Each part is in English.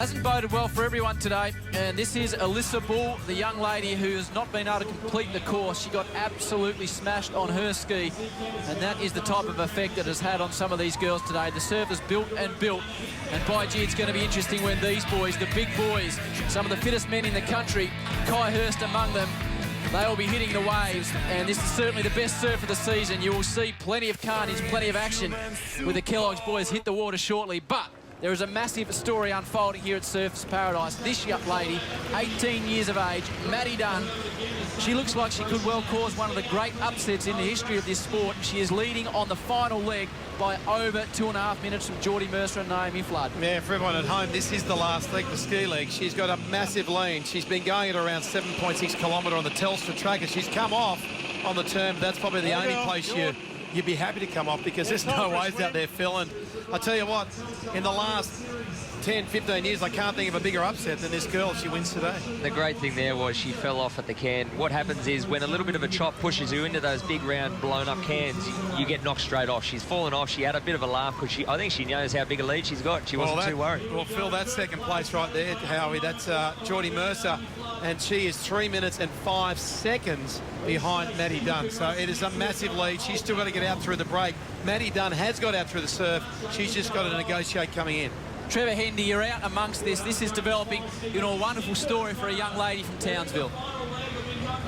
Hasn't boded well for everyone today, and this is Alyssa Bull, the young lady who has not been able to complete the course. She got absolutely smashed on her ski, and that is the type of effect it has had on some of these girls today. The surf is built and built, and by gee, it's going to be interesting when these boys, the big boys, some of the fittest men in the country, Kai Hurst among them, they will be hitting the waves, and this is certainly the best surf of the season. You will see plenty of carnage, plenty of action with the Kellogg's boys hit the water shortly, but there is a massive story unfolding here at Surfers Paradise. This young lady, 18 years of age, Matty Dunn, she looks like she could well cause one of the great upsets in the history of this sport. She is leading on the final leg by over 2.5 minutes from Jordy Mercer and Naomi Flood. Yeah, for everyone at home, this is the last leg, the ski leg. She's got a massive lean. She's been going at around 7.6 kilometre on the Telstra track, and she's come off on the term. That's probably the only place you'd be happy to come off, because there's no waves out there, Phil. And I tell you what, in the last 10, 15 years, I can't think of a bigger upset than this girl. She wins today. The great thing there was she fell off at the can. What happens is when a little bit of a chop pushes you into those big round blown up cans, you get knocked straight off. She's fallen off. She had a bit of a laugh because I think she knows how big a lead she's got. She wasn't too worried. Well, Phil, that's second place right there, Howie. That's Jordy Mercer, and she is 3 minutes and 5 seconds behind Matty Dunn. So it is a massive lead. She's still got to get out through the break. Matty Dunn has got out through the surf. She's just got to negotiate coming in. Trevor Hendy, you're out amongst this. This is developing into a wonderful story for a young lady from Townsville.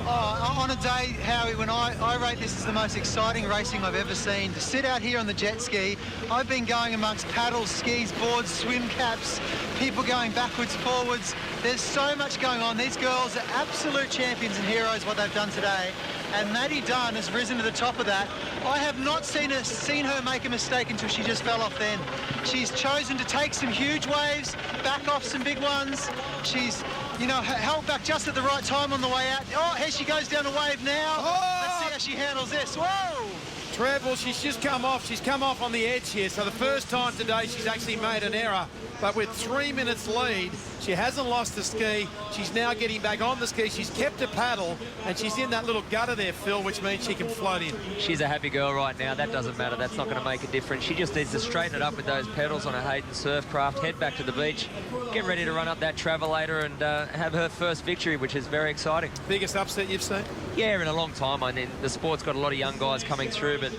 Oh, on a day, Howie, when I rate this as the most exciting racing I've ever seen. To sit out here on the jet ski, I've been going amongst paddles, skis, boards, swim caps, people going backwards, forwards. There's so much going on. These girls are absolute champions and heroes, what they've done today. And Matty Dunn has risen to the top of that. I have not seen her make a mistake until she just fell off then. She's chosen to take some huge waves, back off some big ones. She's, you know, held back just at the right time on the way out. Oh, here she goes down a wave now. Oh! Let's see how she handles this. Whoa! Trev, well, she's just come off. She's come off on the edge here. So the first time today she's actually made an error. But with 3 minutes lead, she hasn't lost the ski. She's now getting back on the ski. She's kept a paddle, and she's in that little gutter there, Phil, which means she can float in. She's a happy girl right now. That doesn't matter. That's not going to make a difference. She just needs to straighten it up with those pedals on her Hayden Surfcraft, head back to the beach, get ready to run up that Travelator and have her first victory, which is very exciting. Biggest upset you've seen? Yeah, in a long time. I mean, the sport's got a lot of young guys coming through, but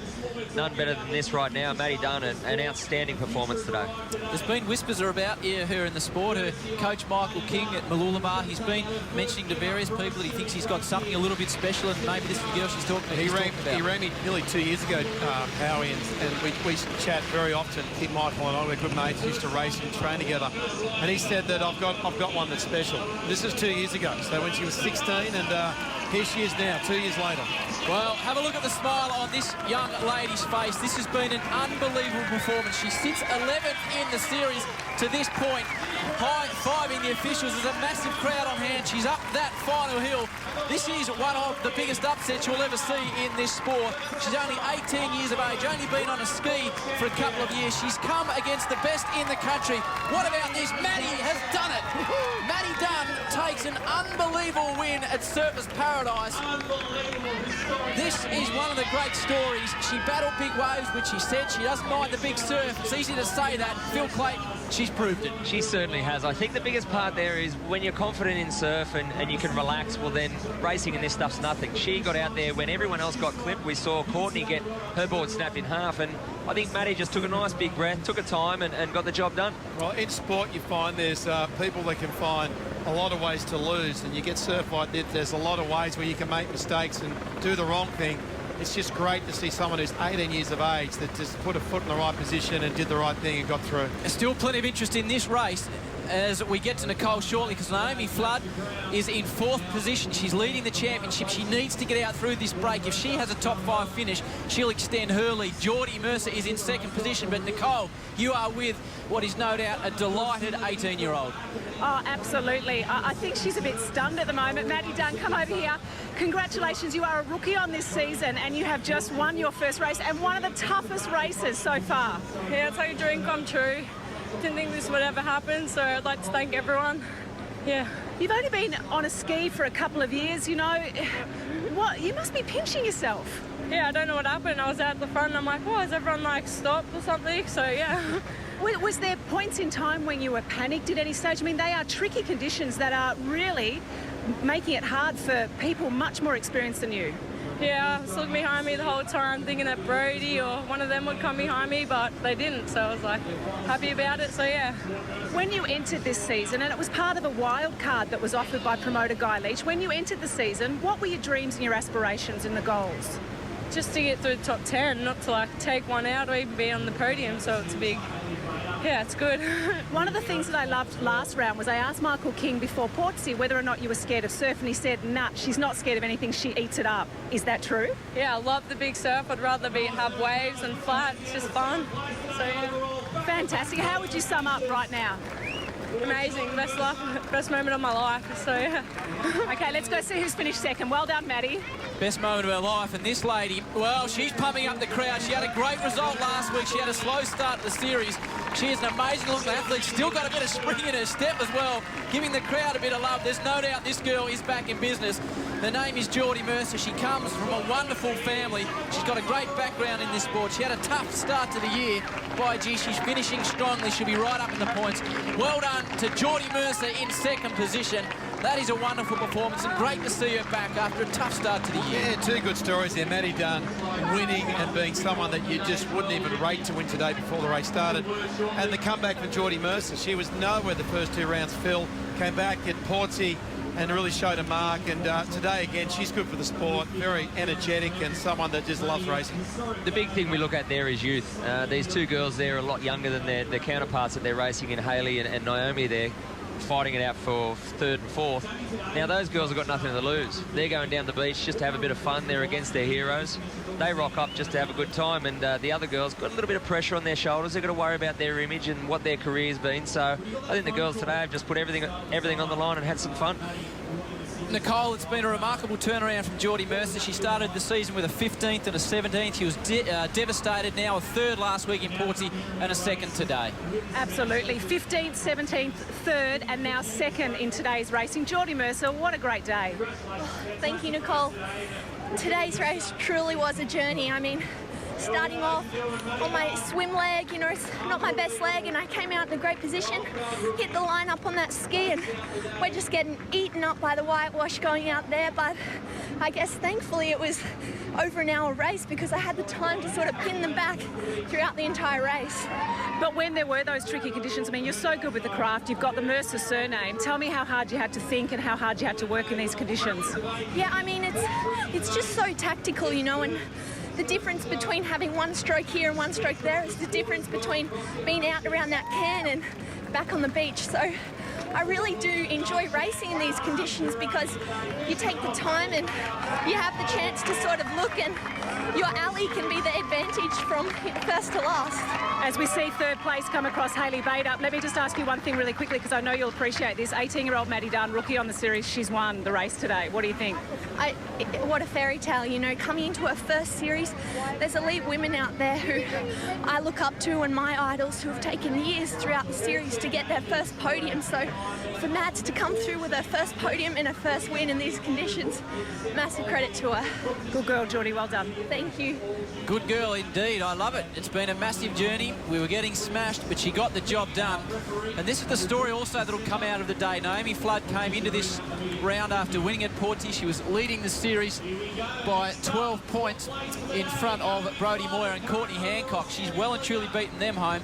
none better than this right now. Matty Dunn, an outstanding performance today. There's been whispers about her in the sport. Her coach, Michael King at Mooloolaba, he's been mentioning to various people that he thinks he's got something a little bit special, and maybe this is the girl she's talking about. He rang me nearly 2 years ago, Howie, and we chat very often. Kid Michael and I, we're good mates, used to race and train together. And he said that I've got one that's special. This is 2 years ago, so when she was 16, and here she is now, 2 years later. Well, have a look at the smile on this young lady's face. This has been an unbelievable performance. She sits 11th in the series to this point. High-fiving the officials. There's a massive crowd on hand. She's up that final hill. This is one of the biggest upsets you'll ever see in this sport. She's only 18 years of age, only been on a ski for a couple of years. She's come against the best in the country. What about this? Matty has done it. Matty Dunn takes an unbelievable win at Surfers Paradise. This is one of the great stories. She battled big waves, which she said she doesn't mind the big surf. It's easy to say that. Phil Clayton, she's proved it. She certainly has. I think the biggest part there is when you're confident in surf and you can relax, well then racing in this stuff's nothing. She got out there when everyone else got clipped. We saw Courtney get her board snapped in half, and I think Matty just took a nice big breath, took her time and got the job done. Well, in sport you find there's people that can find a lot of ways to lose, and you get surf like this, there's a lot of ways where you can make mistakes and do the wrong thing. It's just great to see someone who's 18 years of age that just put a foot in the right position and did the right thing and got through. There's still plenty of interest in this race as we get to Nicole shortly, because Naomi Flood is in 4th position. She's leading the championship. She needs to get out through this break. If she has a top 5 finish, she'll extend her lead. Jordy Mercer is in 2nd position, but Nicole, you are with what is no doubt a delighted 18-year-old. Oh, absolutely. I think she's a bit stunned at the moment. Matty Dunn, come over here. Congratulations, you are a rookie on this season and you have just won your first race and one of the toughest races so far. Yeah, it's like a dream come true. Didn't think this would ever happen, so I'd like to thank everyone. Yeah. You've only been on a ski for a couple of years, you know. What? You must be pinching yourself. Yeah, I don't know what happened. I was out the front and I'm like, oh, has everyone like stopped or something? So yeah. Was there points in time when you were panicked at any stage? I mean, they are tricky conditions that are really making it hard for people much more experienced than you. Yeah, I was looking behind me the whole time thinking that Brody or one of them would come behind me, but they didn't, so I was like happy about it, so yeah. When you entered this season, and it was part of a wild card that was offered by promoter Guy Leach, when you entered the season, what were your dreams and your aspirations and the goals? Just to get through the top 10, not to like take one out or even be on the podium, so it's big. Yeah, it's good. One of the things that I loved last round was I asked Michael King before Portsea whether or not you were scared of surf, and he said, nah, she's not scared of anything, she eats it up. Is that true? Yeah, I love the big surf. I'd rather have waves and flat. It's just fun. So, yeah. Fantastic. How would you sum up right now? Amazing. Best moment of my life. So, yeah. Okay, let's go see who's finished second. Well done, Matty. Best moment of her life, and this lady, well, she's pumping up the crowd. She had a great result last week. She had a slow start to the series. She is an amazing-looking athlete. Still got a bit of spring in her step as well, giving the crowd a bit of love. There's no doubt this girl is back in business. Her name is Jordy Mercer. She comes from a wonderful family. She's got a great background in this sport. She had a tough start to the year. By gee, she's finishing strongly. She'll be right up in the points. Well done to Jordy Mercer in second position. That is a wonderful performance, and great to see her back after a tough start to the year. Yeah, two good stories there. Matty Dunn winning and being someone that you just wouldn't even rate to win today before the race started. And the comeback from Jordy Mercer. She was nowhere the first two rounds. Phil came back at Portsea and really showed a mark. And today, again, she's good for the sport. Very energetic and someone that just loves racing. The big thing we look at there is youth. These two girls there are a lot younger than their counterparts that they're racing in, Hayley and Naomi there, fighting it out for third and fourth. Now those girls have got nothing to lose. They're going down the beach just to have a bit of fun. They're against their heroes. They rock up just to have a good time, and the other girls got a little bit of pressure on their shoulders. They've got to worry about their image and what their career's been. So I think the girls today have just put everything on the line and had some fun. Nicole, it's been a remarkable turnaround from Jordy Mercer. She started the season with a 15th and a 17th. She was devastated. Now a third last week in Portsea and a second today. Absolutely. 15th, 17th, third, and now second in today's racing. Jordy Mercer, what a great day. Thank you, Nicole. Today's race truly was a journey. I mean, starting off on my swim leg, you know, it's not my best leg, and I came out in a great position, hit the line up on that ski, and we're just getting eaten up by the whitewash going out there. But I guess thankfully it was over an hour race because I had the time to sort of pin them back throughout the entire race. But when there were those tricky conditions, I mean, you're so good with the craft, you've got the Mercer surname. Tell me how hard you had to think and how hard you had to work in these conditions. Yeah, I mean, it's just so tactical, you know, and the difference between having one stroke here and one stroke there is the difference between being out around that can and back on the beach. So I really do enjoy racing in these conditions because you take the time and you have the chance to sort of look, and your alley can be the advantage from first to last. As we see third place come across Hayley Bader, let me just ask you one thing really quickly because I know you'll appreciate this. 18-year-old Matty Dunn, rookie on the series, she's won the race today. What do you think? What a fairy tale, you know, coming into her first series. There's elite women out there who I look up to and my idols who have taken years throughout the series to get their first podium. So for Matt to come through with her first podium and her first win in these conditions, massive credit to her. Good girl, Jordy, well done. Thank you. Good girl indeed. I love it. It's been a massive journey. We were getting smashed, but she got the job done. And this is the story also that'll come out of the day. Naomi Flood came into this round after winning at Portsea. She was leading the series by 12 points in front of Brodie Moyer and Courtney Hancock. She's well and truly beaten them home.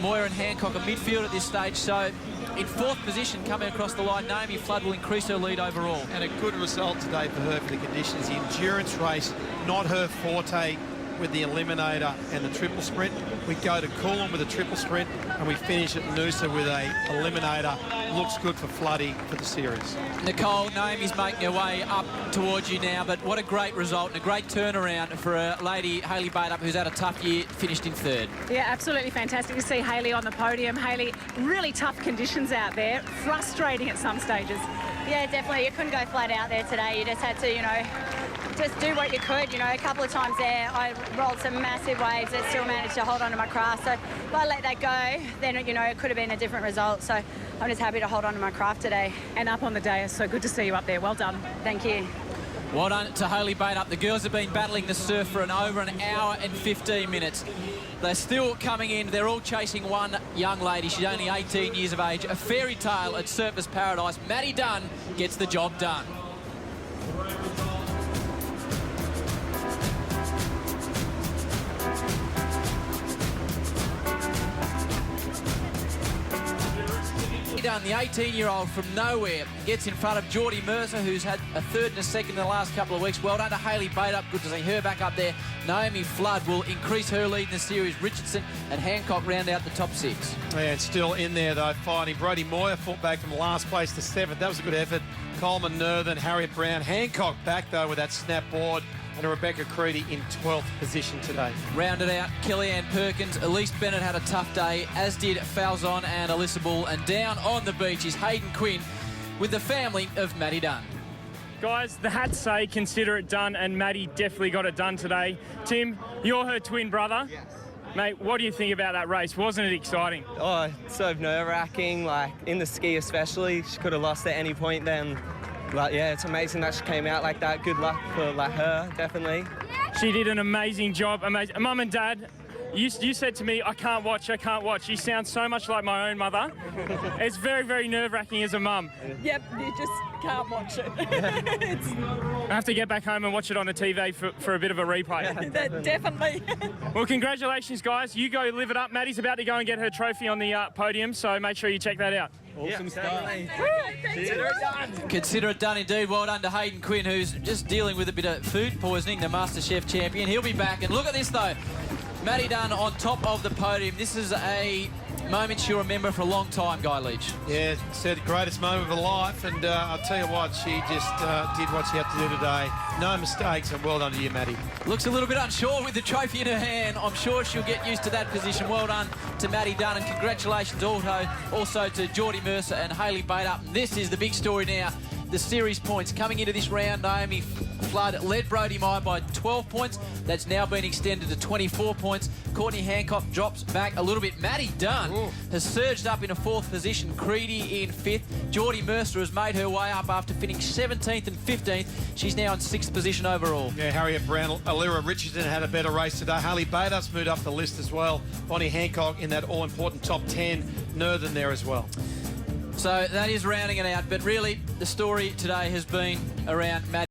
Moyer and Hancock are midfield at this stage, so in fourth position coming across the line, Naomi Flood will increase her lead overall. And a good result today for her for the conditions. The endurance race, not her forte with the eliminator and the triple sprint. We go to Coolum with a triple sprint and we finish at Noosa with a eliminator. Looks good for Floody for the series. Nicole, Naomi's making her way up towards you now, but what a great result and a great turnaround for a lady, Hayley Bader, who's had a tough year, finished in third. Yeah, absolutely fantastic to see Hayley on the podium. Hayley, really tough conditions out there, frustrating at some stages. Yeah, definitely. You couldn't go flat out there today. You just had to, you know, just do what you could. You know, a couple of times there, I rolled some massive waves that still managed to hold on to my craft. So if I let that go, then, you know, it could have been a different result. So I'm just happy to hold on to my craft today. And up on the day, so good to see you up there. Well done. Thank you. Well done to Hayley Baintup. The girls have been battling the surf for over an hour and 15 minutes. They're still coming in. They're all chasing one young lady. She's only 18 years of age. A fairy tale at Surfers Paradise. Matty Dunn gets the job done. Dunn, the 18-year-old from nowhere, gets in front of Jordy Mercer, who's had a third and a second in the last couple of weeks. Well done to Hayley Baintup. Good to see her back up there. Naomi Flood will increase her lead in the series. Richardson and Hancock round out the top 6. And still in there, though, fighting. Brody Moyer fought back from last place to 7th. That was a good effort. Coleman, Nerthen, Harriet Brown. Hancock back, though, with that snap board. And Rebecca Creedy in 12th position today. Rounded out, Kellyanne Perkins. Elise Bennett had a tough day, as did Falzon and Alyssa Bull. And down on the beach is Hayden Quinn with the family of Matty Dunn. Guys, the hats say consider it done, and Matty definitely got it done today. Tim, you're her twin brother. Yes. Mate, what do you think about that race? Wasn't it exciting? Oh, so nerve-wracking, like in the ski especially. She could have lost at any point then. But yeah, it's amazing that she came out like that. Good luck for her, definitely. She did an amazing job. Amazing. Mum and Dad, you said to me, I can't watch. You sound so much like my own mother. It's very, very nerve-wracking as a mum. Yep, you just can't watch it. I have to get back home and watch it on the TV for a bit of a replay. Definitely. Well, congratulations, guys. You go live it up. Maddie's about to go and get her trophy on the podium, so make sure you check that out. Awesome stuff. Consider it done. Consider it done indeed. Well done to Hayden Quinn, who's just dealing with a bit of food poisoning, the MasterChef champion. He'll be back. And look at this, though. Matty Dunn on top of the podium. This is a moment she'll remember for a long time, Guy Leach. Yeah, said greatest moment of her life, and I'll tell you what, she just did what she had to do today. No mistakes, and well done to you, Matty. Looks a little bit unsure with the trophy in her hand. I'm sure she'll get used to that position. Well done to Matty Dunn, and congratulations also to Jordy Mercer and Hayley Baintup. This is the big story now. The series points coming into this round. Naomi Flood led Brody Meyer by 12 points. That's now been extended to 24 points. Courtney Hancock drops back a little bit. Matty Dunn has surged up in a 4th position. Creedy in 5th. Jordy Mercer has made her way up after finishing 17th and 15th. She's now in 6th position overall. Yeah, Harriet Brown, Alira Richardson had a better race today. Hayley Baintup's moved up the list as well. Bonnie Hancock in that all-important top 10. Nerthen there as well. So that is rounding it out. But really, the story today has been around Matty.